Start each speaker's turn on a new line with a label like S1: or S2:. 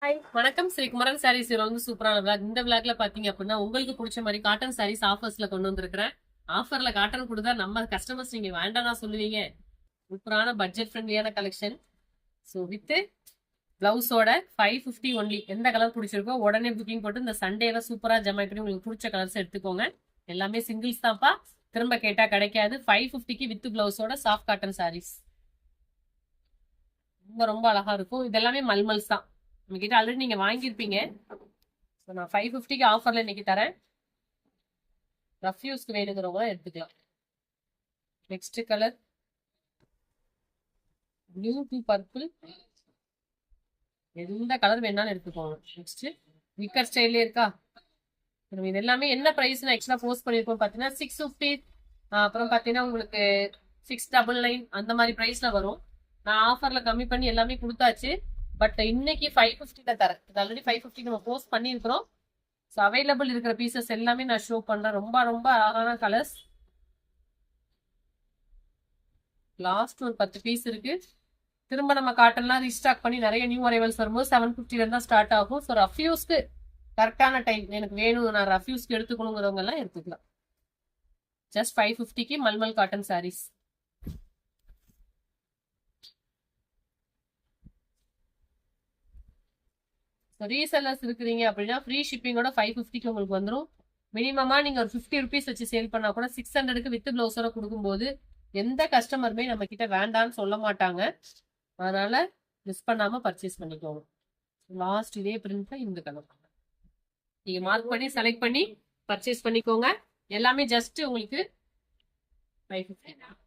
S1: Hi வணக்கம். ஸ்ரீ குமரன் சாரீஸ் வந்து சூப்பரான விளாக். இந்த விளாக்ல பாத்தீங்க அப்படின்னா உங்களுக்கு பிடிச்ச மாதிரி காட்டன் சாரீஸ் ஆஃபர்ஸ்ல கொண்டு வந்திருக்கிறேன். ஆஃபர்ல காட்டன் கொடுத்தா நம்ம கஸ்டமர்ஸ் நீங்க வேண்டாம்னா சொல்லுவீங்க. சூப்பரான பட்ஜெட் ஃப்ரெண்ட்லியான கலெக்ஷன். ஸோ வித் பிளவுஸோட 550 ஒன்லி. எந்த கலர் பிடிச்சிருக்கோ உடனே புக்கிங் போட்டு இந்த சண்டேல சூப்பரா ஜமா பண்ணி உங்களுக்கு பிடிச்ச கலர்ஸ் எடுத்துக்கோங்க. எல்லாமே சிங்கிள்ஸ் தான்ப்பா, திரும்ப கேட்டா கிடைக்காது. 550க்கு வித் பிளவுஸோட சாஃப்ட் காட்டன் சாரீஸ் ரொம்ப ரொம்ப அழகா இருக்கும். இதெல்லாமே மல்மல்ஸ் தான். உங்ககிட்ட ஆல்ரெடி நீங்க வாங்கியிருப்பீங்க. நான் 550க்கு ஆஃபர்ல இன்னைக்கு தரேன். ரஃப் யூஸ்க்கு வேணுங்கிறவங்க எடுத்துக்கலாம். Next colour blue to purple. எந்த கலர் வேணாலும் எடுத்துக்கோங்க. நெக்ஸ்ட் விக்கர் ஸ்டைல்லே இருக்கா. இது எல்லாமே என்ன பிரைஸ் நான் எக்ஸ்ட்ரா போஸ்ட் பண்ணிருக்கோம் பாத்தீங்கன்னா 650. அப்புறம் பாத்தீங்கன்னா உங்களுக்கு 699 அந்த மாதிரி பிரைஸ்ல வரும். நான் ஆஃபர்ல கம்மி பண்ணி எல்லாமே கொடுத்தாச்சு. பட் இன்னைக்கு 550ல தரேன். இது ஆல்ரெடி 550 நம்ம போஸ்ட் பண்ணியிருக்கிறோம். ஸோ அவைலபிள் இருக்கிற பீசஸ் எல்லாமே நான் ஷோ பண்றேன். ரொம்ப ரொம்ப அழகான கலர்ஸ். லாஸ்ட் ஒரு 10 பீஸ் இருக்கு. திரும்ப நம்ம காட்டன்லாம் ரீஸ்டாக் பண்ணி நிறைய நியூ அரைவல்ஸ் வரும்போது 750ல தான் ஸ்டார்ட் ஆகும். ஸோ ரஃப் யூஸ்க்கு கரெக்டான டைம் எனக்கு வேணும், நான் ரஃப் யூஸ்க்கு எடுத்துக்கணுங்கிறவங்க எல்லாம் எடுத்துக்கலாம். ஜஸ்ட் 550க்கு மல்மல் காட்டன் சாரீஸ். ரீசெல்லர்ஸ் இருக்கிறீங்க அப்படின்னா ஃப்ரீ ஷிப்பிங்கோட 550க்கு உங்களுக்கு வந்துடும். மினிமமா நீங்க ஒரு 50 ருபீஸ் வச்சு சேல் பண்ணா கூட 600க்கு வித் பிளவுஸோட கொடுக்கும்போது எந்த கஸ்டமருமே நம்ம கிட்ட வேண்டான்னு சொல்ல மாட்டாங்க. அதனால மிஸ் பண்ணாம பர்ச்சேஸ் பண்ணிக்கோங்க. லாஸ்ட் இதே பிரிண்ட் இந்த கலர் நீங்க மார்க் பண்ணி செலக்ட் பண்ணி பர்ச்சேஸ் பண்ணிக்கோங்க. எல்லாமே ஜஸ்ட் உங்களுக்கு 550.